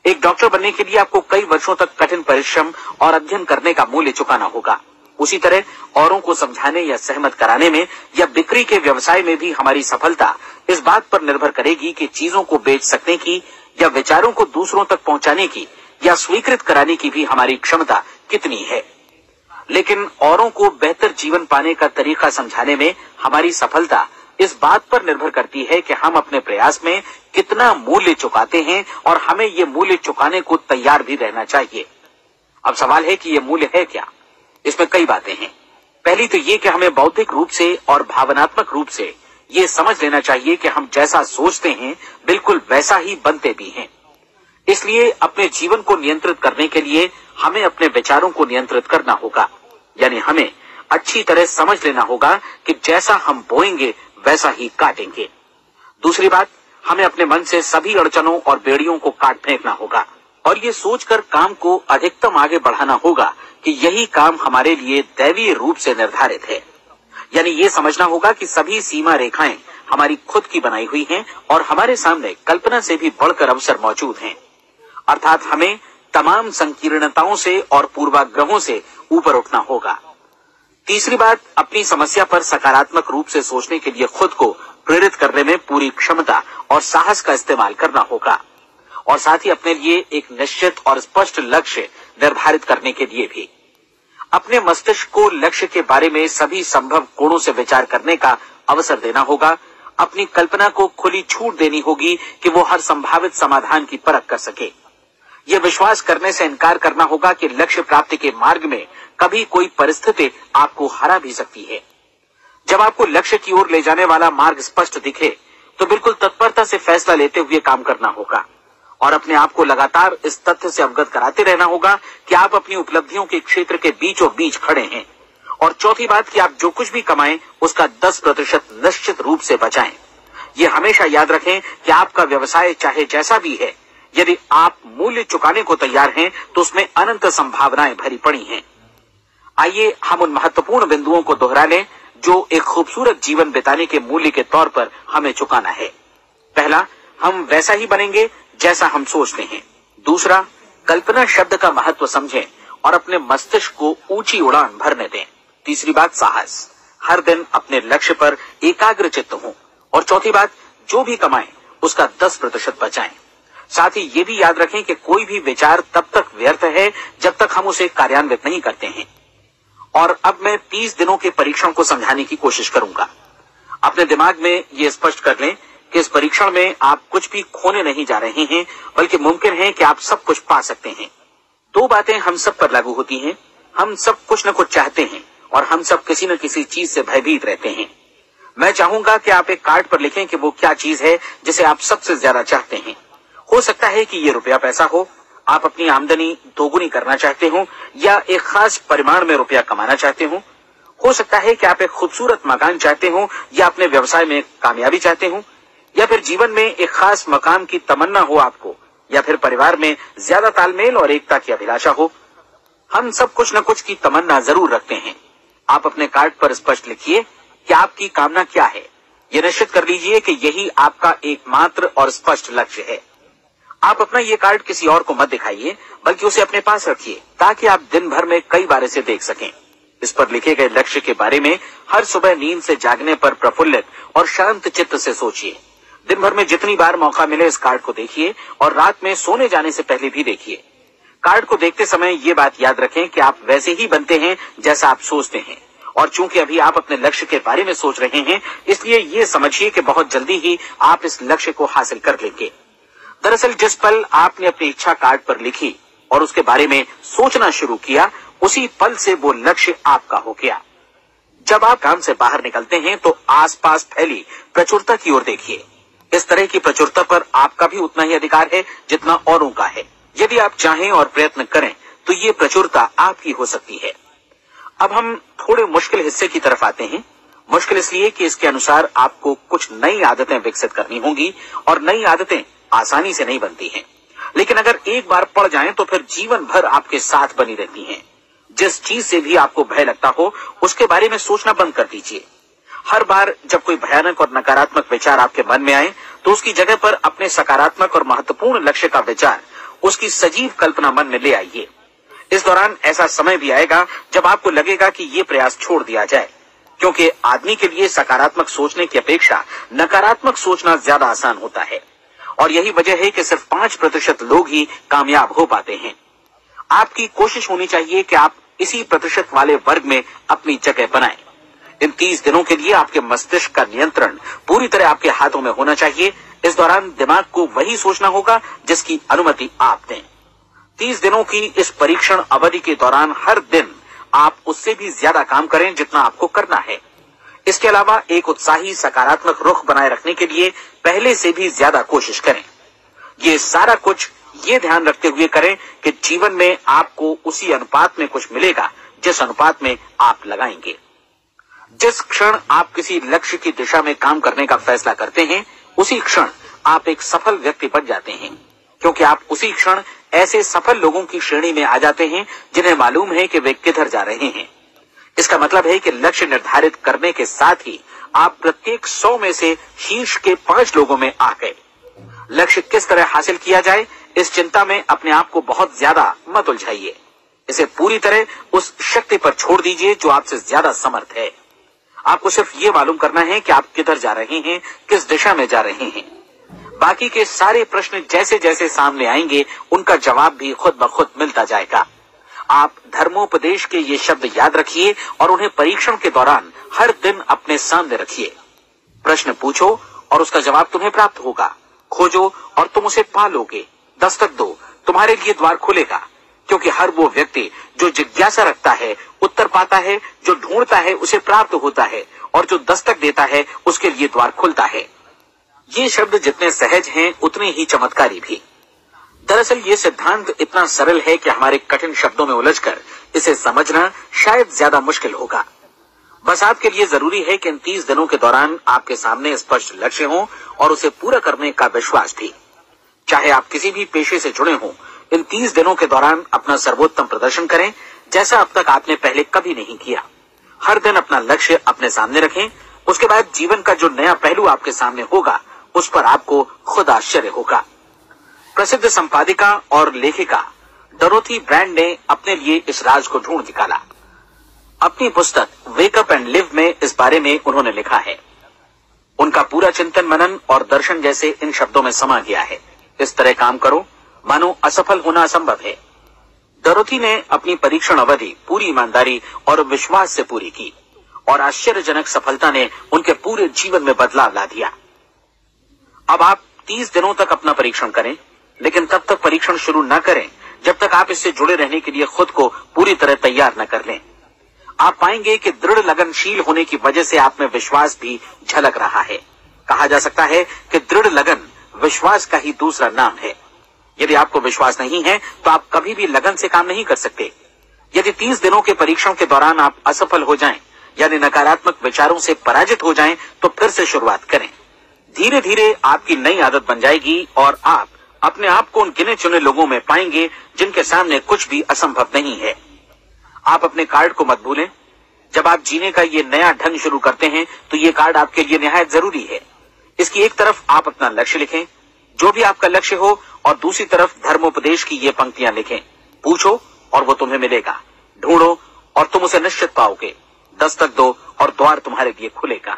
एक डॉक्टर बनने के लिए आपको कई वर्षों तक कठिन परिश्रम और अध्ययन करने का मूल्य चुकाना होगा। उसी तरह औरों को समझाने या सहमत कराने में या बिक्री के व्यवसाय में भी हमारी सफलता इस बात पर निर्भर करेगी कि चीजों को बेच सकने की या विचारों को दूसरों तक पहुंचाने की या स्वीकृत कराने की भी हमारी क्षमता कितनी है। लेकिन औरों को बेहतर जीवन पाने का तरीका समझाने में हमारी सफलता इस बात पर निर्भर करती है कि हम अपने प्रयास में कितना मूल्य चुकाते हैं और हमें ये मूल्य चुकाने को तैयार भी रहना चाहिए। अब सवाल है कि ये मूल्य है क्या? इसमें कई बातें हैं। पहली तो ये कि हमें बौद्धिक रूप से और भावनात्मक रूप से ये समझ लेना चाहिए कि हम जैसा सोचते हैं बिल्कुल वैसा ही बनते भी हैं। इसलिए अपने जीवन को नियंत्रित करने के लिए हमें अपने विचारों को नियंत्रित करना होगा। यानी हमें अच्छी तरह समझ लेना होगा कि जैसा हम बोएंगे वैसा ही काटेंगे। दूसरी बात, हमें अपने मन से सभी अड़चनों और बेड़ियों को काट फेंकना होगा और ये सोचकर काम को अधिकतम आगे बढ़ाना होगा कि यही काम हमारे लिए दैवीय रूप से निर्धारित है। यानी ये समझना होगा कि सभी सीमा रेखाएं हमारी खुद की बनाई हुई हैं और हमारे सामने कल्पना से भी बढ़कर अवसर मौजूद हैं। अर्थात हमें तमाम संकीर्णताओं से और पूर्वाग्रहों से ऊपर उठना होगा। तीसरी बात, अपनी समस्या पर सकारात्मक रूप से सोचने के लिए खुद को प्रेरित करने में पूरी क्षमता और साहस का इस्तेमाल करना होगा और साथ ही अपने लिए एक निश्चित और स्पष्ट लक्ष्य निर्धारित करने के लिए भी। अपने मस्तिष्क को लक्ष्य के बारे में सभी संभव कोणों से विचार करने का अवसर देना होगा। अपनी कल्पना को खुली छूट देनी होगी कि वो हर संभावित समाधान की परख कर सके। यह विश्वास करने से इनकार करना होगा कि लक्ष्य प्राप्ति के मार्ग में कभी कोई परिस्थिति आपको हरा भी सकती है। जब आपको लक्ष्य की ओर ले जाने वाला मार्ग स्पष्ट दिखे तो बिल्कुल तत्परता से फैसला लेते हुए काम करना होगा और अपने आप को लगातार इस तथ्य से अवगत कराते रहना होगा कि आप अपनी उपलब्धियों के क्षेत्र के बीचों बीच खड़े हैं। और चौथी बात कि आप जो कुछ भी कमाएं उसका 10% निश्चित रूप से बचाएं। ये हमेशा याद रखें कि आपका व्यवसाय चाहे जैसा भी है, यदि आप मूल्य चुकाने को तैयार हैं तो उसमें अनंत संभावनाएं भरी पड़ी हैं। आइए हम उन महत्वपूर्ण बिंदुओं को दोहरा लें जो एक खूबसूरत जीवन बिताने के मूल्य के तौर पर हमें चुकाना है। पहला, हम वैसा ही बनेंगे जैसा हम सोचते हैं। दूसरा, कल्पना शब्द का महत्व समझें और अपने मस्तिष्क को ऊंची उड़ान भरने दें। तीसरी बात, साहस, हर दिन अपने लक्ष्य पर एकाग्र चित्त हों। और चौथी बात, जो भी कमाएं उसका 10% बचाएं। साथ ही ये भी याद रखें कि कोई भी विचार तब तक व्यर्थ है जब तक हम उसे कार्यान्वित नहीं करते हैं। और अब मैं 30 दिनों के परीक्षण को समझाने की कोशिश करूंगा। अपने दिमाग में ये स्पष्ट कर लें कि इस परीक्षण में आप कुछ भी खोने नहीं जा रहे हैं, बल्कि मुमकिन है कि आप सब कुछ पा सकते हैं। 2 बातें हम सब पर लागू होती हैं। हम सब कुछ न कुछ चाहते हैं और हम सब किसी न किसी चीज से भयभीत रहते हैं। मैं चाहूंगा कि आप एक कार्ड पर लिखें कि वो क्या चीज है जिसे आप सबसे ज्यादा चाहते हैं। हो सकता है कि ये रुपया पैसा हो, आप अपनी आमदनी दोगुनी करना चाहते हो, या एक खास परिमाण में रुपया कमाना चाहते हो सकता है कि आप एक खूबसूरत मकान चाहते हो, या अपने व्यवसाय में कामयाबी चाहते हो, या फिर जीवन में एक खास मकाम की तमन्ना हो आपको, या फिर परिवार में ज्यादा तालमेल और एकता की अभिलाषा हो। हम सब कुछ न कुछ की तमन्ना जरूर रखते हैं। आप अपने कार्ड पर स्पष्ट लिखिए कि आपकी कामना क्या है। यह निश्चित कर लीजिए कि यही आपका एकमात्र और स्पष्ट लक्ष्य है। आप अपना ये कार्ड किसी और को मत दिखाइए, बल्कि उसे अपने पास रखिए ताकि आप दिन भर में कई बार इसे देख सकें। इस पर लिखे गए लक्ष्य के बारे में हर सुबह नींद से जागने पर प्रफुल्लित और शांत चित्त से सोचिए। दिन भर में जितनी बार मौका मिले इस कार्ड को देखिए और रात में सोने जाने से पहले भी देखिए। कार्ड को देखते समय ये बात याद रखें कि आप वैसे ही बनते हैं जैसा आप सोचते हैं, और चूंकि अभी आप अपने लक्ष्य के बारे में सोच रहे हैं, इसलिए ये समझिए कि बहुत जल्दी ही आप इस लक्ष्य को हासिल कर लेंगे। दरअसल जिस पल आपने अपनी इच्छा कार्ड पर लिखी और उसके बारे में सोचना शुरू किया, उसी पल से वो लक्ष्य आपका हो गया। जब आप काम से बाहर निकलते हैं तो आसपास फैली प्रचुरता की ओर देखिए। इस तरह की प्रचुरता पर आपका भी उतना ही अधिकार है जितना औरों का है। यदि आप चाहें और प्रयत्न करें तो ये प्रचुरता आपकी हो सकती है। अब हम थोड़े मुश्किल हिस्से की तरफ आते हैं। मुश्किल इसलिए कि इसके अनुसार आपको कुछ नई आदतें विकसित करनी होंगी, और नई आदतें आसानी से नहीं बनती हैं, लेकिन अगर एक बार पड़ जाएं तो फिर जीवन भर आपके साथ बनी रहती हैं। जिस चीज से भी आपको भय लगता हो उसके बारे में सोचना बंद कर दीजिए। हर बार जब कोई भयानक और नकारात्मक विचार आपके मन में आए तो उसकी जगह पर अपने सकारात्मक और महत्वपूर्ण लक्ष्य का विचार, उसकी सजीव कल्पना मन में ले आइए। इस दौरान ऐसा समय भी आएगा जब आपको लगेगा कि ये प्रयास छोड़ दिया जाए, क्योंकि आदमी के लिए सकारात्मक सोचने की अपेक्षा नकारात्मक सोचना ज्यादा आसान होता है। और यही वजह है कि सिर्फ 5% लोग ही कामयाब हो पाते हैं। आपकी कोशिश होनी चाहिए कि आप इसी प्रतिशत वाले वर्ग में अपनी जगह बनाएं। इन 30 दिनों के लिए आपके मस्तिष्क का नियंत्रण पूरी तरह आपके हाथों में होना चाहिए। इस दौरान दिमाग को वही सोचना होगा जिसकी अनुमति आप दें। 30 दिनों की इस परीक्षण अवधि के दौरान हर दिन आप उससे भी ज्यादा काम करें जितना आपको करना है। इसके अलावा एक उत्साही सकारात्मक रुख बनाए रखने के लिए पहले से भी ज्यादा कोशिश करें। ये सारा कुछ ये ध्यान रखते हुए करें कि जीवन में आपको उसी अनुपात में कुछ मिलेगा जिस अनुपात में आप लगाएंगे। जिस क्षण आप किसी लक्ष्य की दिशा में काम करने का फैसला करते हैं, उसी क्षण आप एक सफल व्यक्ति बन जाते हैं, क्योंकि आप उसी क्षण ऐसे सफल लोगों की श्रेणी में आ जाते हैं जिन्हें मालूम है कि वे किधर जा रहे हैं। इसका मतलब है कि लक्ष्य निर्धारित करने के साथ ही आप प्रत्येक 100 में से शीर्ष के 5 लोगों में आ गए। लक्ष्य किस तरह हासिल किया जाए, इस चिंता में अपने आप को बहुत ज्यादा मत उलझाइए। इसे पूरी तरह उस शक्ति पर छोड़ दीजिए जो आपसे ज्यादा समर्थ है। आपको सिर्फ ये मालूम करना है कि आप किधर जा रहे हैं, किस दिशा में जा रहे हैं। बाकी के सारे प्रश्न जैसे जैसे सामने आएंगे उनका जवाब भी खुद ब खुद मिलता जाएगा। आप धर्मोपदेश के ये शब्द याद रखिए और उन्हें परीक्षण के दौरान हर दिन अपने सामने रखिए। प्रश्न पूछो और उसका जवाब तुम्हें प्राप्त होगा। खोजो और तुम उसे पा लोगे। दस्तक दो, तुम्हारे लिए द्वार खुलेगा, क्योंकि हर वो व्यक्ति जो जिज्ञासा रखता है उत्तर पाता है, जो ढूंढता है उसे प्राप्त होता है, और जो दस्तक देता है उसके लिए द्वार खुलता है। ये शब्द जितने सहज हैं उतने ही चमत्कारी भी। दरअसल ये सिद्धांत इतना सरल है कि हमारे कठिन शब्दों में उलझकर इसे समझना शायद ज्यादा मुश्किल होगा। बस आपके लिए जरूरी है कि इन 30 दिनों के दौरान आपके सामने स्पष्ट लक्ष्य हो और उसे पूरा करने का विश्वास भी। चाहे आप किसी भी पेशे से जुड़े हों, इन 30 दिनों के दौरान अपना सर्वोत्तम प्रदर्शन करें, जैसा अब तक आपने पहले कभी नहीं किया। हर दिन अपना लक्ष्य अपने सामने रखें। उसके बाद जीवन का जो नया पहलू आपके सामने होगा उस पर आपको खुद आश्चर्य होगा। प्रसिद्ध संपादिका और लेखिका डोरोथी ब्रैंड ने अपने लिए इस राज को ढूंढ निकाला। अपनी पुस्तक वेक अप एंड लिव में इस बारे में उन्होंने लिखा है। उनका पूरा चिंतन मनन और दर्शन जैसे इन शब्दों में समा गया है। इस तरह काम करो मानो असफल होना असंभव है। डोरोथी ने अपनी परीक्षण अवधि पूरी ईमानदारी और विश्वास से पूरी की और आश्चर्यजनक सफलता ने उनके पूरे जीवन में बदलाव ला दिया। अब आप 30 दिनों तक अपना परीक्षण करें, लेकिन तब तक परीक्षण शुरू न करें जब तक आप इससे जुड़े रहने के लिए खुद को पूरी तरह तैयार न कर लें। आप पाएंगे कि दृढ़ लगनशील होने की वजह से आप में विश्वास भी झलक रहा है। कहा जा सकता है कि दृढ़ लगन विश्वास का ही दूसरा नाम है। यदि आपको विश्वास नहीं है तो आप कभी भी लगन से काम नहीं कर सकते। यदि 30 दिनों के परीक्षण के दौरान आप असफल हो जाएं, यानी नकारात्मक विचारों से पराजित हो जाएं, तो फिर से शुरुआत करें। धीरे धीरे आपकी नई आदत बन जाएगी और आप अपने आप को उन गिने चुने लोगों में पाएंगे जिनके सामने कुछ भी असंभव नहीं है। आप अपने कार्ड को मत भूलें। जब आप जीने का ये नया ढंग शुरू करते हैं तो ये कार्ड आपके लिए निहायत जरूरी है। इसकी एक तरफ आप अपना लक्ष्य लिखें, जो भी आपका लक्ष्य हो, और दूसरी तरफ धर्मोपदेश की ये पंक्तियां लिखें। पूछो और वो तुम्हें मिलेगा, ढूंढो और तुम उसे निश्चित पाओगे, दस्तक दो और द्वार तुम्हारे लिए खुलेगा।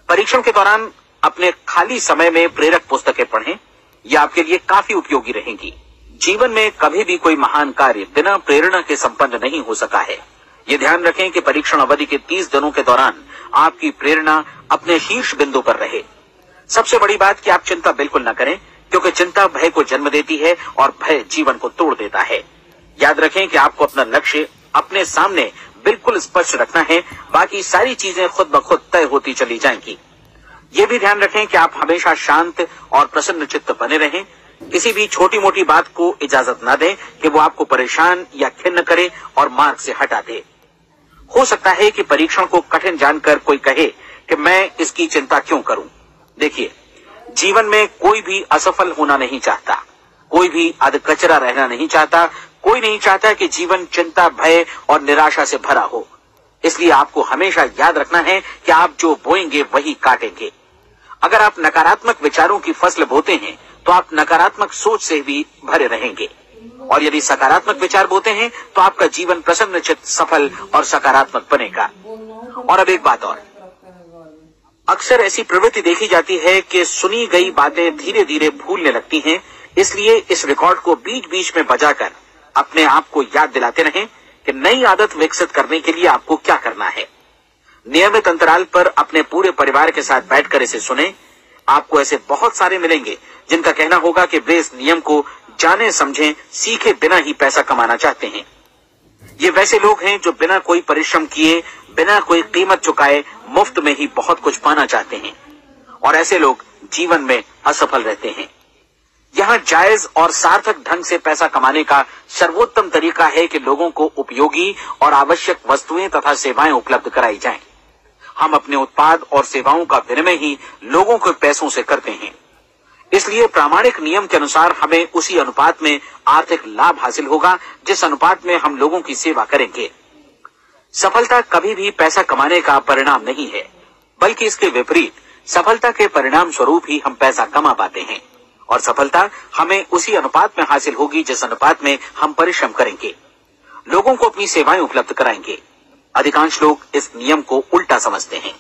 परीक्षण के दौरान अपने खाली समय में प्रेरक पुस्तकें पढ़ें, ये आपके लिए काफी उपयोगी रहेंगी। जीवन में कभी भी कोई महान कार्य बिना प्रेरणा के संपन्न नहीं हो सका है। ये ध्यान रखें कि परीक्षण अवधि के 30 दिनों के दौरान आपकी प्रेरणा अपने शीर्ष बिंदु पर रहे। सबसे बड़ी बात कि आप चिंता बिल्कुल न करें, क्योंकि चिंता भय को जन्म देती है और भय जीवन को तोड़ देता है। याद रखें कि आपको अपना लक्ष्य अपने सामने बिल्कुल स्पष्ट रखना है, बाकी सारी चीजें खुद ब खुद तय होती चली जाएंगी। ये भी ध्यान रखें कि आप हमेशा शांत और प्रसन्न चित्त बने रहें। किसी भी छोटी मोटी बात को इजाजत न दें कि वो आपको परेशान या खिन्न करे और मार्ग से हटा दे। हो सकता है कि परीक्षण को कठिन जानकर कोई कहे कि मैं इसकी चिंता क्यों करूं। देखिए, जीवन में कोई भी असफल होना नहीं चाहता, कोई भी अधकचरा रहना नहीं चाहता, कोई नहीं चाहता कि जीवन चिंता, भय और निराशा से भरा हो। इसलिए आपको हमेशा याद रखना है कि आप जो बोएंगे वही काटेंगे। अगर आप नकारात्मक विचारों की फसल बोते हैं तो आप नकारात्मक सोच से भी भरे रहेंगे, और यदि सकारात्मक विचार बोते हैं तो आपका जीवन प्रसन्नचित्त, सफल और सकारात्मक बनेगा। और अब एक बात और, अक्सर ऐसी प्रवृत्ति देखी जाती है कि सुनी गई बातें धीरे धीरे भूलने लगती हैं। इसलिए इस रिकॉर्ड को बीच बीच में बजाकर अपने आप को याद दिलाते रहें कि नई आदत विकसित करने के लिए आपको क्या करना है। नियमित अंतराल पर अपने पूरे परिवार के साथ बैठकर इसे सुने। आपको ऐसे बहुत सारे मिलेंगे जिनका कहना होगा कि वे इस नियम को जाने समझे सीखे बिना ही पैसा कमाना चाहते हैं। ये वैसे लोग हैं जो बिना कोई परिश्रम किए, बिना कोई कीमत चुकाए मुफ्त में ही बहुत कुछ पाना चाहते हैं, और ऐसे लोग जीवन में असफल रहते हैं। यहाँ जायज और सार्थक ढंग से पैसा कमाने का सर्वोत्तम तरीका है कि लोगों को उपयोगी और आवश्यक वस्तुएं तथा सेवाएं उपलब्ध कराई जाएं। हम अपने उत्पाद और सेवाओं का विनिमय ही लोगों के पैसों से करते हैं। इसलिए प्रामाणिक नियम के अनुसार हमें उसी अनुपात में आर्थिक लाभ हासिल होगा जिस अनुपात में हम लोगों की सेवा करेंगे। सफलता कभी भी पैसा कमाने का परिणाम नहीं है, बल्कि इसके विपरीत सफलता के परिणाम स्वरूप ही हम पैसा कमा पाते हैं, और सफलता हमें उसी अनुपात में हासिल होगी जिस अनुपात में हम परिश्रम करेंगे, लोगों को अपनी सेवाएं उपलब्ध कराएंगे। अधिकांश लोग इस नियम को उल्टा समझते हैं।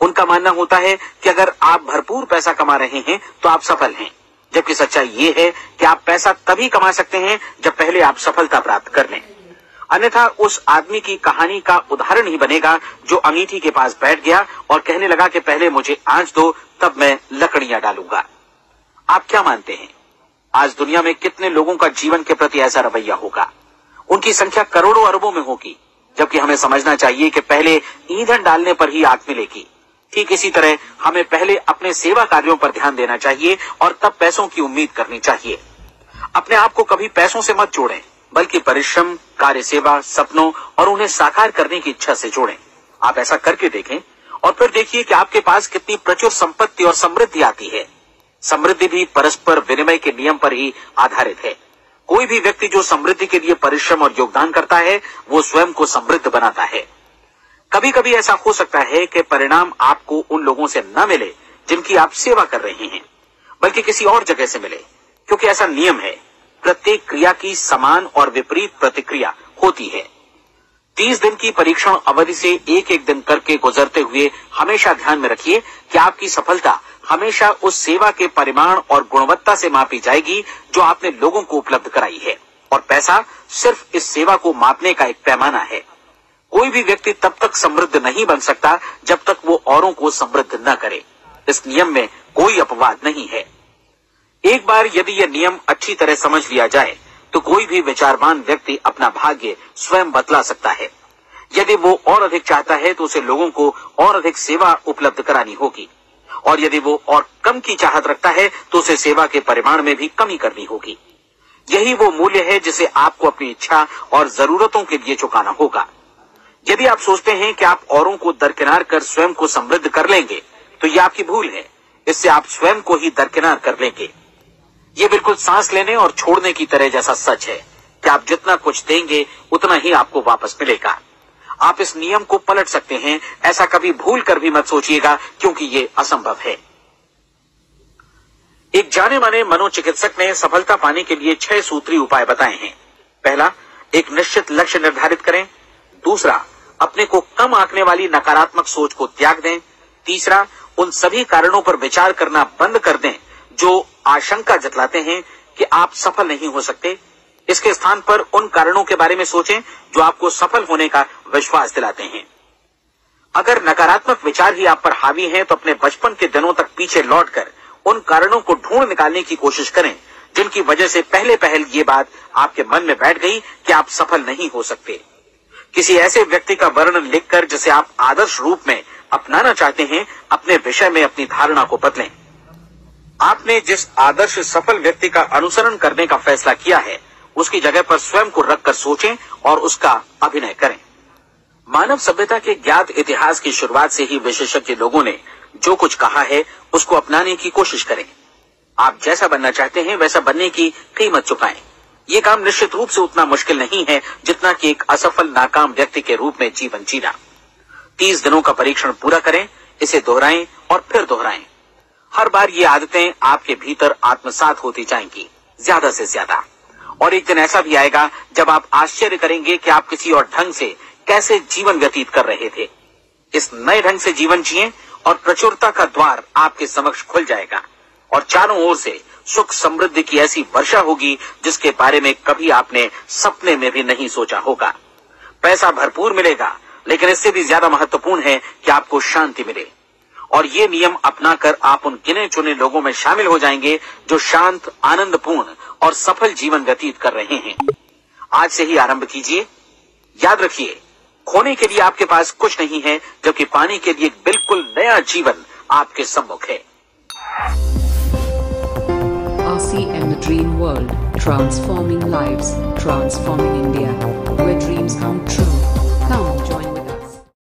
उनका मानना होता है कि अगर आप भरपूर पैसा कमा रहे हैं तो आप सफल हैं, जबकि सच्चाई ये है कि आप पैसा तभी कमा सकते हैं जब पहले आप सफलता प्राप्त कर लें। अन्यथा उस आदमी की कहानी का उदाहरण ही बनेगा जो अंगीठी के पास बैठ गया और कहने लगा कि पहले मुझे आंच दो, तब मैं लकड़ियां डालूंगा। आप क्या मानते हैं, आज दुनिया में कितने लोगों का जीवन के प्रति ऐसा रवैया होगा? उनकी संख्या करोड़ों अरबों में होगी, जबकि हमें समझना चाहिए कि पहले ईंधन डालने पर ही आग मिलेगी। ठीक इसी तरह हमें पहले अपने सेवा कार्यों पर ध्यान देना चाहिए और तब पैसों की उम्मीद करनी चाहिए। अपने आप को कभी पैसों से मत जोड़ें, बल्कि परिश्रम, कार्य सेवा, सपनों और उन्हें साकार करने की इच्छा से जोड़ें। आप ऐसा करके देखें और फिर देखिए कि आपके पास कितनी प्रचुर संपत्ति और समृद्धि आती है। समृद्धि भी परस्पर विनिमय के नियम पर ही आधारित है। कोई भी व्यक्ति जो समृद्धि के लिए परिश्रम और योगदान करता है वो स्वयं को समृद्ध बनाता है। कभी कभी ऐसा हो सकता है कि परिणाम आपको उन लोगों से न मिले जिनकी आप सेवा कर रहे हैं, बल्कि किसी और जगह से मिले, क्योंकि ऐसा नियम है, प्रत्येक क्रिया की समान और विपरीत प्रतिक्रिया होती है। 30 दिन की परीक्षण अवधि से एक एक दिन करके गुजरते हुए हमेशा ध्यान में रखिए कि आपकी सफलता हमेशा उस सेवा के परिमाण और गुणवत्ता से मापी जाएगी जो आपने लोगों को उपलब्ध कराई है, और पैसा सिर्फ इस सेवा को मापने का एक पैमाना है। कोई भी व्यक्ति तब तक समृद्ध नहीं बन सकता जब तक वो औरों को समृद्ध न करे। इस नियम में कोई अपवाद नहीं है। एक बार यदि यह नियम अच्छी तरह समझ लिया जाए तो कोई भी विचारवान व्यक्ति अपना भाग्य स्वयं बदला सकता है। यदि वो और अधिक चाहता है तो उसे लोगों को और अधिक सेवा उपलब्ध करानी होगी, और यदि वो और कम की चाहत रखता है तो उसे सेवा के परिमाण में भी कमी करनी होगी। यही वो मूल्य है जिसे आपको अपनी इच्छा और जरूरतों के लिए चुकाना होगा। यदि आप सोचते हैं कि आप औरों को दरकिनार कर स्वयं को समृद्ध कर लेंगे तो यह आपकी भूल है। इससे आप स्वयं को ही दरकिनार कर लेंगे। ये बिल्कुल सांस लेने और छोड़ने की तरह जैसा सच है कि आप जितना कुछ देंगे उतना ही आपको वापस मिलेगा। आप इस नियम को पलट सकते हैं, ऐसा कभी भूल कर भी मत सोचिएगा, क्योंकि ये असंभव है। एक जाने माने मनोचिकित्सक ने सफलता पाने के लिए 6 सूत्री उपाय बताए हैं। पहला, एक निश्चित लक्ष्य निर्धारित करें। दूसरा, अपने को कम आंकने वाली नकारात्मक सोच को त्याग दें। तीसरा, उन सभी कारणों पर विचार करना बंद कर दें जो आशंका जतलाते हैं कि आप सफल नहीं हो सकते। इसके स्थान पर उन कारणों के बारे में सोचें जो आपको सफल होने का विश्वास दिलाते हैं। अगर नकारात्मक विचार ही आप पर हावी हैं तो अपने बचपन के दिनों तक पीछे लौटकर उन कारणों को ढूंढ निकालने की कोशिश करें जिनकी वजह से पहले पहल ये बात आपके मन में बैठ गई कि आप सफल नहीं हो सकते। किसी ऐसे व्यक्ति का वर्णन लिखकर जिसे आप आदर्श रूप में अपनाना चाहते हैं, अपने विषय में अपनी धारणा को बदलें। आपने जिस आदर्श सफल व्यक्ति का अनुसरण करने का फैसला किया है उसकी जगह पर स्वयं को रखकर सोचें और उसका अभिनय करें। मानव सभ्यता के ज्ञात इतिहास की शुरुआत से ही विशेषज्ञ लोगों ने जो कुछ कहा है उसको अपनाने की कोशिश करें। आप जैसा बनना चाहते हैं वैसा बनने की कीमत चुकाएं। ये काम निश्चित रूप से उतना मुश्किल नहीं है जितना कि एक असफल नाकाम व्यक्ति के रूप में जीवन जीना। 30 दिनों का परीक्षण पूरा करें, इसे दोहराएं और फिर दोहराएं। हर बार ये आदतें आपके भीतर आत्मसात होती जाएंगी, ज्यादा से ज्यादा। और एक दिन ऐसा भी आएगा जब आप आश्चर्य करेंगे कि आप किसी और ढंग से कैसे जीवन व्यतीत कर रहे थे। इस नए ढंग से जीवन जिएं और प्रचुरता का द्वार आपके समक्ष खुल जाएगा और चारों ओर से सुख समृद्धि की ऐसी वर्षा होगी जिसके बारे में कभी आपने सपने में भी नहीं सोचा होगा। पैसा भरपूर मिलेगा, लेकिन इससे भी ज्यादा महत्वपूर्ण है कि आपको शांति मिले। और ये नियम अपनाकर आप उन गिने चुने लोगों में शामिल हो जाएंगे जो शांत, आनंदपूर्ण और सफल जीवन व्यतीत कर रहे हैं। आज से ही आरंभ कीजिए। याद रखिए, खोने के लिए आपके पास कुछ नहीं है, जबकि पाने के लिए एक बिल्कुल नया जीवन आपके सम्मुख है। RCM The Dream World, transforming lives, transforming India, where dreams come true.